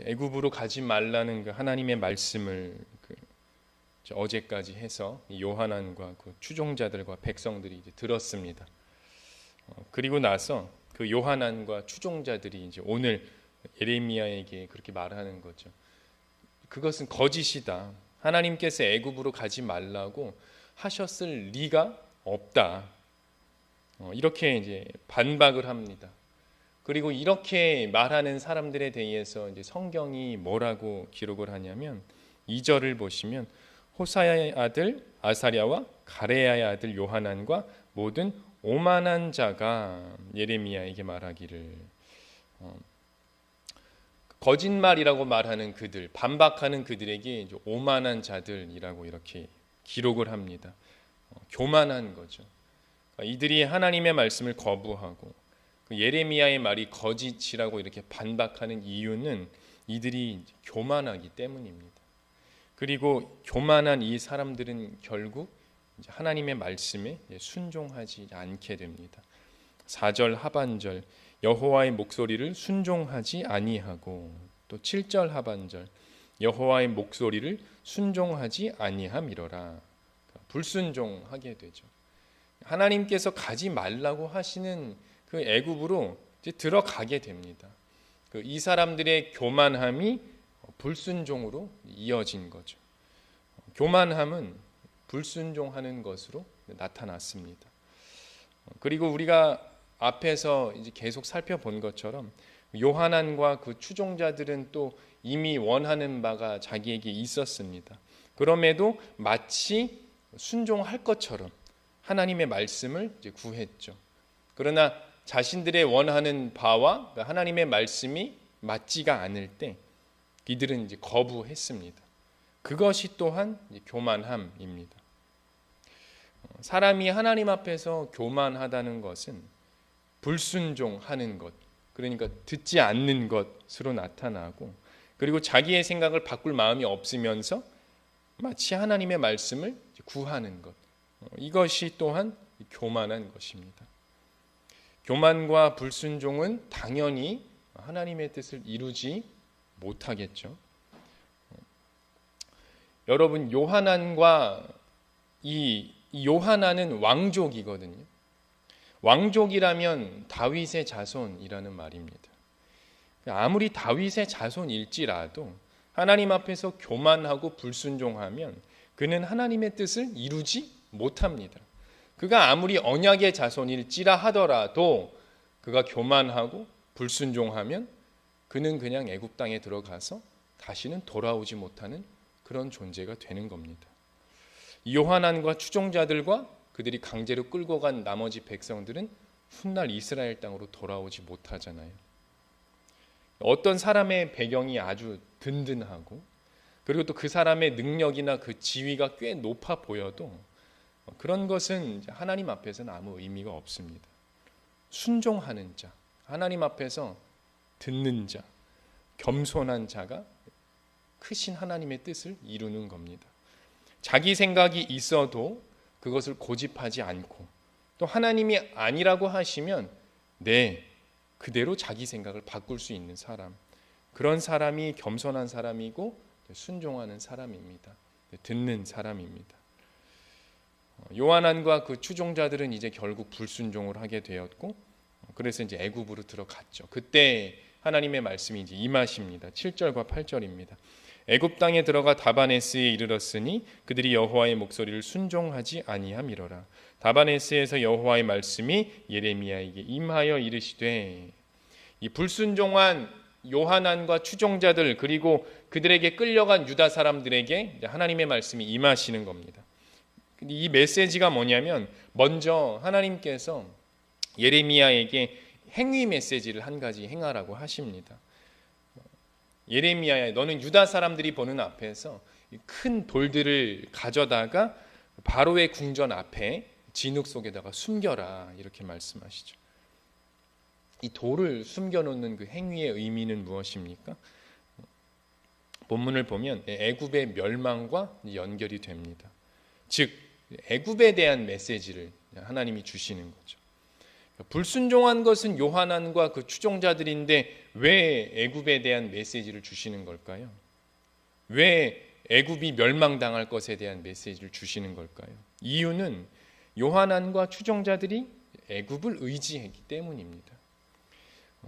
애굽으로 가지 말라는 그 하나님의 말씀을 어제까지 해서 요하난과 그 추종자들과 백성들이 이제 들었습니다. 그리고 나서 그 요하난과 추종자들이 이제 오늘 예레미야에게 그렇게 말하는 거죠. 그것은 거짓이다. 하나님께서 애굽으로 가지 말라고 하셨을 리가 없다. 이렇게 이제 반박을 합니다. 그리고 이렇게 말하는 사람들에 대해서 이제 성경이 뭐라고 기록을 하냐면 2절을 보시면 호사야의 아들 아사랴와 가레야의 아들 요하난과 모든 오만한 자가 예레미야에게 말하기를, 거짓말이라고 말하는 그들, 반박하는 그들에게 이제 오만한 자들이라고 이렇게 기록을 합니다. 교만한 거죠. 이들이 하나님의 말씀을 거부하고 그 예레미야의 말이 거짓이라고 이렇게 반박하는 이유는 이들이 교만하기 때문입니다. 그리고 교만한 이 사람들은 결국 하나님의 말씀에 순종하지 않게 됩니다. 4절 하반절 여호와의 목소리를 순종하지 아니하고, 또 7절 하반절 여호와의 목소리를 순종하지 아니함이로라. 불순종하게 되죠. 하나님께서 가지 말라고 하시는 그 애굽으로 이제 들어가게 됩니다. 이 사람들의 교만함이 불순종으로 이어진 거죠. 교만함은 불순종하는 것으로 나타났습니다. 그리고 우리가 앞에서 이제 계속 살펴본 것처럼 요하난과 그 추종자들은 또 이미 원하는 바가 자기에게 있었습니다. 그럼에도 마치 순종할 것처럼 하나님의 말씀을 이제 구했죠. 그러나 자신들의 원하는 바와 하나님의 말씀이 맞지가 않을 때 이들은 이제 거부했습니다. 그것이 또한 교만함입니다. 사람이 하나님 앞에서 교만하다는 것은 불순종하는 것, 그러니까 듣지 않는 것으로 나타나고, 그리고 자기의 생각을 바꿀 마음이 없으면서 마치 하나님의 말씀을 구하는 것, 이것이 또한 교만한 것입니다. 교만과 불순종은 당연히 하나님의 뜻을 이루지 못하겠죠. 여러분, 요하난과 이 요하난은 왕족이거든요. 왕족이라면 다윗의 자손이라는 말입니다. 아무리 다윗의 자손일지라도 하나님 앞에서 교만하고 불순종하면 그는 하나님의 뜻을 이루지 못합니다. 그가 아무리 언약의 자손일지라 하더라도 그가 교만하고 불순종하면 그는 그냥 애굽 땅에 들어가서 다시는 돌아오지 못하는 그런 존재가 되는 겁니다. 요하난과 추종자들과 그들이 강제로 끌고 간 나머지 백성들은 훗날 이스라엘 땅으로 돌아오지 못하잖아요. 어떤 사람의 배경이 아주 든든하고 그리고 또 그 사람의 능력이나 그 지위가 꽤 높아 보여도 그런 것은 하나님 앞에서는 아무 의미가 없습니다. 순종하는 자, 하나님 앞에서 듣는 자, 겸손한 자가 크신 하나님의 뜻을 이루는 겁니다. 자기 생각이 있어도 그것을 고집하지 않고, 또 하나님이 아니라고 하시면 그대로 자기 생각을 바꿀 수 있는 사람, 그런 사람이 겸손한 사람이고 순종하는 사람입니다. 듣는 사람입니다. 요하난과 그 추종자들은 이제 결국 불순종을 하게 되었고, 그래서 이제 애굽으로 들어갔죠. 그때 하나님의 말씀이 이제 임하십니다. 7절과 8절입니다. 애굽 땅에 들어가 다바네스에 이르렀으니 그들이 여호와의 목소리를 순종하지 아니함이로라. 다바네스에서 여호와의 말씀이 예레미야에게 임하여 이르시되, 이 불순종한 요하난과 추종자들 그리고 그들에게 끌려간 유다 사람들에게 하나님의 말씀이 임하시는 겁니다. 이 메시지가 뭐냐면, 먼저 하나님께서 예레미야에게 행위 메시지를 한 가지 행하라고 하십니다. 예레미야야, 너는 유다 사람들이 보는 앞에서 큰 돌들을 가져다가 바로의 궁전 앞에 진흙 속에다가 숨겨라, 이렇게 말씀하시죠. 이 돌을 숨겨놓는 그 행위의 의미는 무엇입니까? 본문을 보면 애굽의 멸망과 연결이 됩니다. 즉 애굽에 대한 메시지를 하나님이 주시는 거죠. 불순종한 것은 요한안과 그 추종자들인데 왜 애굽에 대한 메시지를 주시는 걸까요? 왜 애굽이 멸망당할 것에 대한 메시지를 주시는 걸까요? 이유는 요한안과 추종자들이 애굽을 의지했기 때문입니다.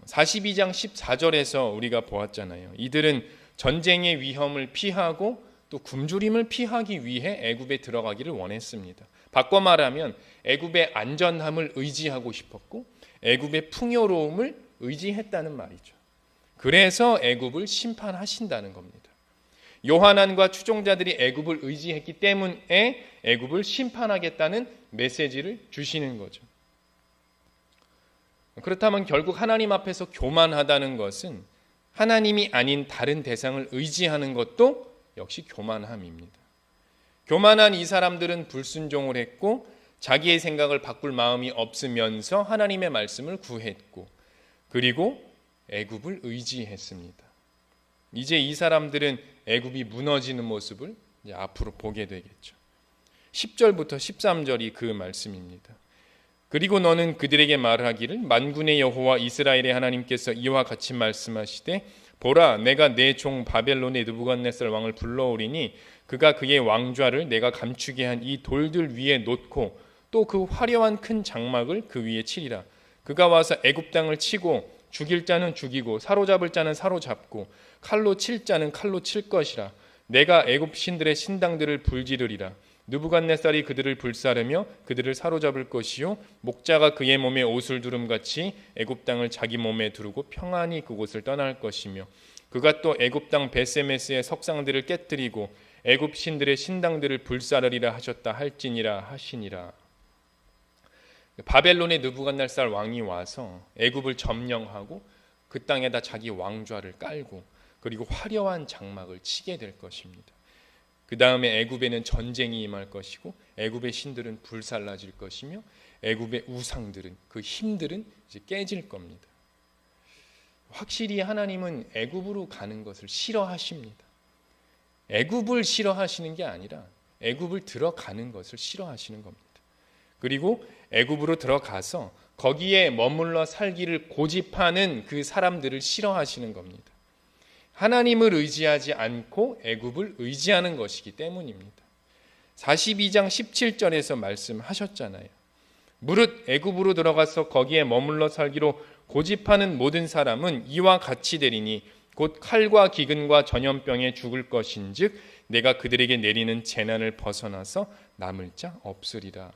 42장 14절에서 우리가 보았잖아요. 이들은 전쟁의 위험을 피하고 또 굶주림을 피하기 위해 애굽에 들어가기를 원했습니다. 바꿔 말하면 애굽의 안전함을 의지하고 싶었고 애굽의 풍요로움을 의지했다는 말이죠. 그래서 애굽을 심판하신다는 겁니다. 요한안과 추종자들이 애굽을 의지했기 때문에 애굽을 심판하겠다는 메시지를 주시는 거죠. 그렇다면 결국 하나님 앞에서 교만하다는 것은 하나님이 아닌 다른 대상을 의지하는 것도 역시 교만함입니다. 교만한 이 사람들은 불순종을 했고 자기의 생각을 바꿀 마음이 없으면서 하나님의 말씀을 구했고 그리고 애굽을 의지했습니다. 이제 이 사람들은 애굽이 무너지는 모습을 이제 앞으로 보게 되겠죠. 10절부터 13절이 그 말씀입니다. 그리고 너는 그들에게 말하기를 만군의 여호와 이스라엘의 하나님께서 이와 같이 말씀하시되 보라 내가 내 종 바벨론의 느부갓네살 왕을 불러오리니 그가 그의 왕좌를 내가 감추게 한 이 돌들 위에 놓고 또 그 화려한 큰 장막을 그 위에 치리라. 그가 와서 애굽 땅을 치고 죽일 자는 죽이고 사로잡을 자는 사로잡고 칼로 칠 자는 칼로 칠 것이라. 내가 애굽 신들의 신당들을 불지르리라. 느부갓네살이 그들을 불사르며 그들을 사로잡을 것이요 목자가 그의 몸에 옷을 두름같이 애굽 땅을 자기 몸에 두르고 평안히 그곳을 떠날 것이며 그가 또 애굽 땅 베세메스의 석상들을 깨뜨리고 애굽 신들의 신당들을 불사르리라 하셨다 할지니라 하시니라. 바벨론의 느부갓네살 왕이 와서 애굽을 점령하고 그 땅에다 자기 왕좌를 깔고 그리고 화려한 장막을 치게 될 것입니다. 그 다음에 애굽에는 전쟁이 임할 것이고 애굽의 신들은 불살라질 것이며 애굽의 우상들은 그 힘들은 이제 깨질 겁니다. 확실히 하나님은 애굽으로 가는 것을 싫어하십니다. 애굽을 싫어하시는 게 아니라 애굽을 들어가는 것을 싫어하시는 겁니다. 그리고 애굽으로 들어가서 거기에 머물러 살기를 고집하는 그 사람들을 싫어하시는 겁니다. 하나님을 의지하지 않고 애굽을 의지하는 것이기 때문입니다. 42장 17절에서 말씀하셨잖아요. 무릇 애굽으로 들어가서 거기에 머물러 살기로 고집하는 모든 사람은 이와 같이 되리니 곧 칼과 기근과 전염병에 죽을 것인즉 내가 그들에게 내리는 재난을 벗어나서 남을 자 없으리라.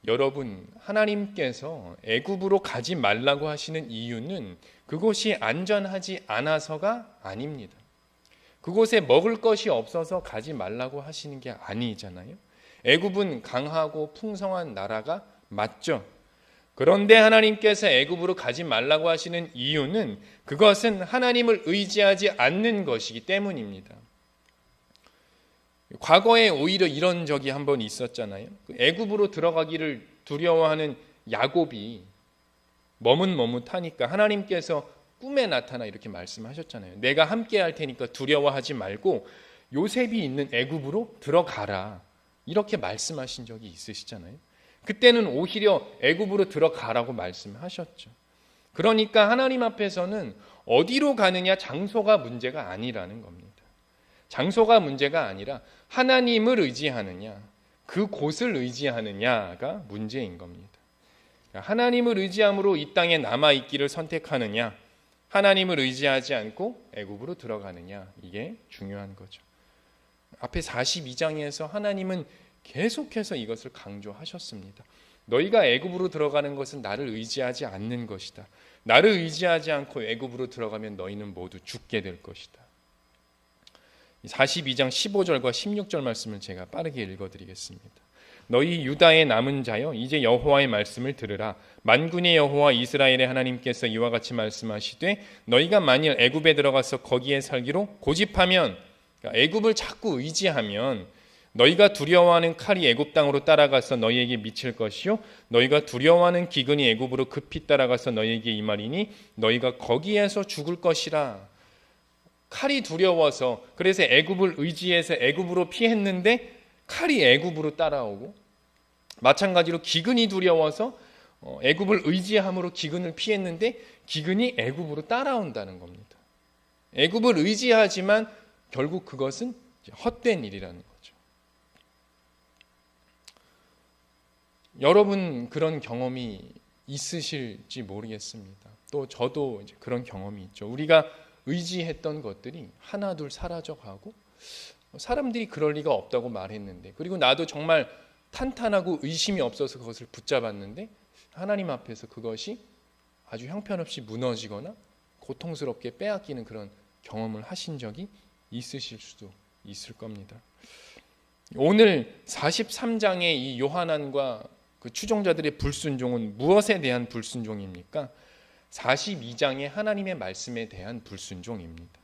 여러분, 하나님께서 애굽으로 가지 말라고 하시는 이유는 그곳이 안전하지 않아서가 아닙니다. 그곳에 먹을 것이 없어서 가지 말라고 하시는 게 아니잖아요. 애굽은 강하고 풍성한 나라가 맞죠. 그런데 하나님께서 애굽으로 가지 말라고 하시는 이유는 그것은 하나님을 의지하지 않는 것이기 때문입니다. 과거에 오히려 이런 적이 한 번 있었잖아요. 애굽으로 들어가기를 두려워하는 야곱이 머뭇머뭇하니까 하나님께서 꿈에 나타나 이렇게 말씀하셨잖아요. 내가 함께 할 테니까 두려워하지 말고 요셉이 있는 애굽으로 들어가라. 이렇게 말씀하신 적이 있으시잖아요. 그때는 오히려 애굽으로 들어가라고 말씀하셨죠. 그러니까 하나님 앞에서는 어디로 가느냐 장소가 문제가 아니라는 겁니다. 장소가 문제가 아니라 하나님을 의지하느냐, 그 곳을 의지하느냐가 문제인 겁니다. 하나님을 의지함으로 이 땅에 남아있기를 선택하느냐, 하나님을 의지하지 않고 애굽으로 들어가느냐, 이게 중요한 거죠. 앞에 42장에서 하나님은 계속해서 이것을 강조하셨습니다. 너희가 애굽으로 들어가는 것은 나를 의지하지 않는 것이다. 나를 의지하지 않고 애굽으로 들어가면 너희는 모두 죽게 될 것이다. 42장 15절과 16절 말씀을 제가 빠르게 읽어드리겠습니다. 너희 유다의 남은 자여 이제 여호와의 말씀을 들으라. 만군의 여호와 이스라엘의 하나님께서 이와 같이 말씀하시되 너희가 만일 애굽에 들어가서 거기에 살기로 고집하면, 그러니까 애굽을 자꾸 의지하면 너희가 두려워하는 칼이 애굽 땅으로 따라가서 너희에게 미칠 것이요 너희가 두려워하는 기근이 애굽으로 급히 따라가서 너희에게 임하리니 너희가 거기에서 죽을 것이라. 칼이 두려워서 그래서 애굽을 의지해서 애굽으로 피했는데 칼이 애굽으로 따라오고, 마찬가지로 기근이 두려워서 애굽을 의지함으로 기근을 피했는데 기근이 애굽으로 따라온다는 겁니다. 애굽을 의지하지만 결국 그것은 헛된 일이라는 거죠. 여러분 그런 경험이 있으실지 모르겠습니다. 또 저도 이제 그런 경험이 있죠. 우리가 의지했던 것들이 하나둘 사라져가고 사람들이 그럴 리가 없다고 말했는데, 그리고 나도 정말 탄탄하고 의심이 없어서 그것을 붙잡았는데 하나님 앞에서 그것이 아주 형편없이 무너지거나 고통스럽게 빼앗기는 그런 경험을 하신 적이 있으실 수도 있을 겁니다. 오늘 43장의 이 요한안과 그 추종자들의 불순종은 무엇에 대한 불순종입니까? 42장의 하나님의 말씀에 대한 불순종입니다.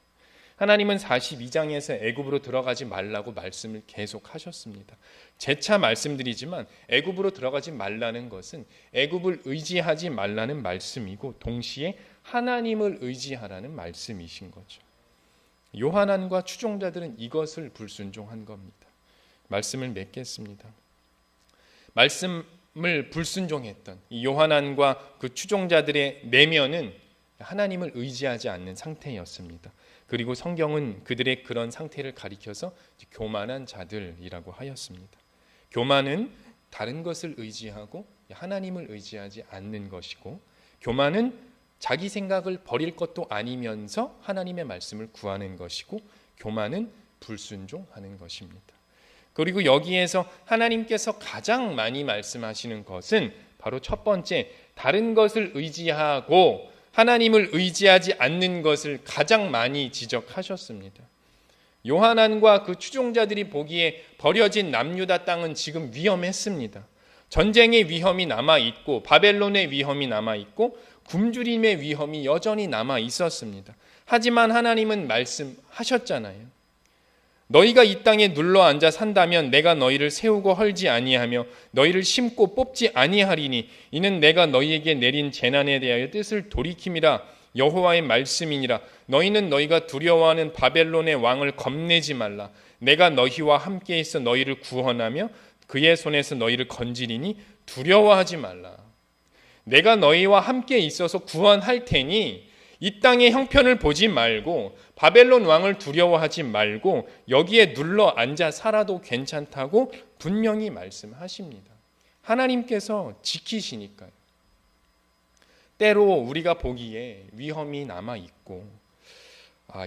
하나님은 42장에서 애굽으로 들어가지 말라고 말씀을 계속 하셨습니다. 재차 말씀드리지만 애굽으로 들어가지 말라는 것은 애굽을 의지하지 말라는 말씀이고 동시에 하나님을 의지하라는 말씀이신 거죠. 요한안과 추종자들은 이것을 불순종한 겁니다. 말씀을 맺겠습니다. 말씀을 불순종했던 이 요한안과 그 추종자들의 내면은 하나님을 의지하지 않는 상태였습니다. 그리고 성경은 그들의 그런 상태를 가리켜서 교만한 자들이라고 하였습니다. 교만은 다른 것을 의지하고 하나님을 의지하지 않는 것이고, 교만은 자기 생각을 버릴 것도 아니면서 하나님의 말씀을 구하는 것이고, 교만은 불순종하는 것입니다. 그리고 여기에서 하나님께서 가장 많이 말씀하시는 것은 바로 첫 번째, 다른 것을 의지하고 하나님을 의지하지 않는 것을 가장 많이 지적하셨습니다. 요한안과 그 추종자들이 보기에 버려진 남유다 땅은 지금 위험했습니다. 전쟁의 위험이 남아있고 바벨론의 위험이 남아있고 굶주림의 위험이 여전히 남아있었습니다. 하지만 하나님은 말씀하셨잖아요. 너희가 이 땅에 눌러 앉아 산다면 내가 너희를 세우고 헐지 아니하며 너희를 심고 뽑지 아니하리니 이는 내가 너희에게 내린 재난에 대하여 뜻을 돌이킴이라 여호와의 말씀이니라. 너희는 너희가 두려워하는 바벨론의 왕을 겁내지 말라. 내가 너희와 함께 있어 너희를 구원하며 그의 손에서 너희를 건지리니 두려워하지 말라. 내가 너희와 함께 있어서 구원할 테니 이 땅의 형편을 보지 말고 바벨론 왕을 두려워하지 말고 여기에 눌러 앉아 살아도 괜찮다고 분명히 말씀하십니다. 하나님께서 지키시니까요. 때로 우리가 보기에 위험이 남아있고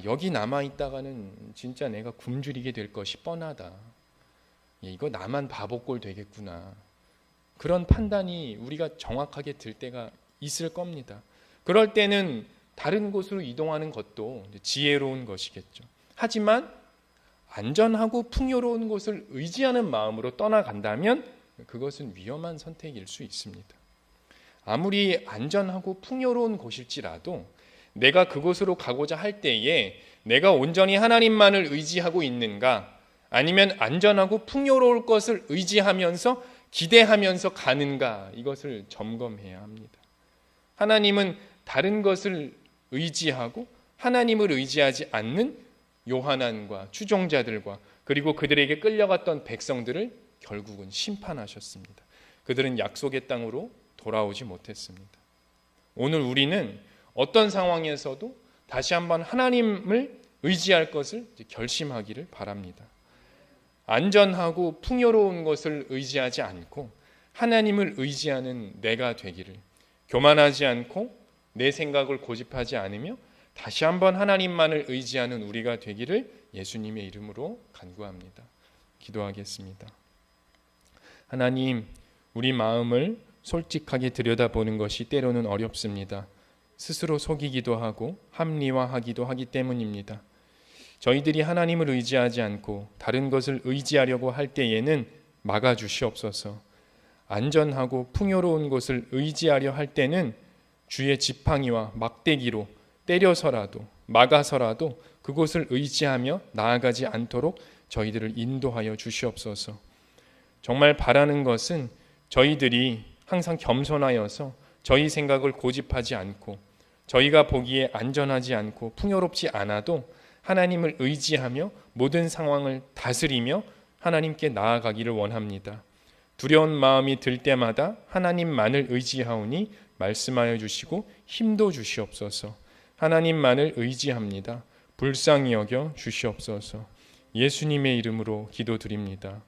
여기 남아있다가는 진짜 내가 굶주리게 될 것이 뻔하다. 이거 나만 바보꼴 되겠구나. 그런 판단이 우리가 정확하게 들 때가 있을 겁니다. 그럴 때는 다른 곳으로 이동하는 것도 지혜로운 것이겠죠. 하지만 안전하고 풍요로운 곳을 의지하는 마음으로 떠나간다면 그것은 위험한 선택일 수 있습니다. 아무리 안전하고 풍요로운 곳일지라도 내가 그곳으로 가고자 할 때에 내가 온전히 하나님만을 의지하고 있는가, 아니면 안전하고 풍요로울 것을 의지하면서 기대하면서 가는가, 이것을 점검해야 합니다. 하나님은 다른 것을 의지하고 하나님을 의지하지 않는 요한안과 추종자들과 그리고 그들에게 끌려갔던 백성들을 결국은 심판하셨습니다. 그들은 약속의 땅으로 돌아오지 못했습니다. 오늘 우리는 어떤 상황에서도 다시 한번 하나님을 의지할 것을 결심하기를 바랍니다. 안전하고 풍요로운 것을 의지하지 않고 하나님을 의지하는 내가 되기를, 교만하지 않고 내 생각을 고집하지 않으며 다시 한번 하나님만을 의지하는 우리가 되기를 예수님의 이름으로 간구합니다. 기도하겠습니다. 하나님, 우리 마음을 솔직하게 들여다보는 것이 때로는 어렵습니다. 스스로 속이기도 하고 합리화하기도 하기 때문입니다. 저희들이 하나님을 의지하지 않고 다른 것을 의지하려고 할 때에는 막아주시옵소서. 안전하고 풍요로운 곳을 의지하려 할 때는 주의 지팡이와 막대기로 때려서라도 막아서라도 그곳을 의지하며 나아가지 않도록 저희들을 인도하여 주시옵소서. 정말 바라는 것은 저희들이 항상 겸손하여서 저희 생각을 고집하지 않고 저희가 보기에 안전하지 않고 풍요롭지 않아도 하나님을 의지하며 모든 상황을 다스리며 하나님께 나아가기를 원합니다. 두려운 마음이 들 때마다 하나님만을 의지하오니 말씀하여 주시고 힘도 주시옵소서. 하나님만을 의지합니다. 불쌍히 여겨 주시옵소서. 예수님의 이름으로 기도드립니다.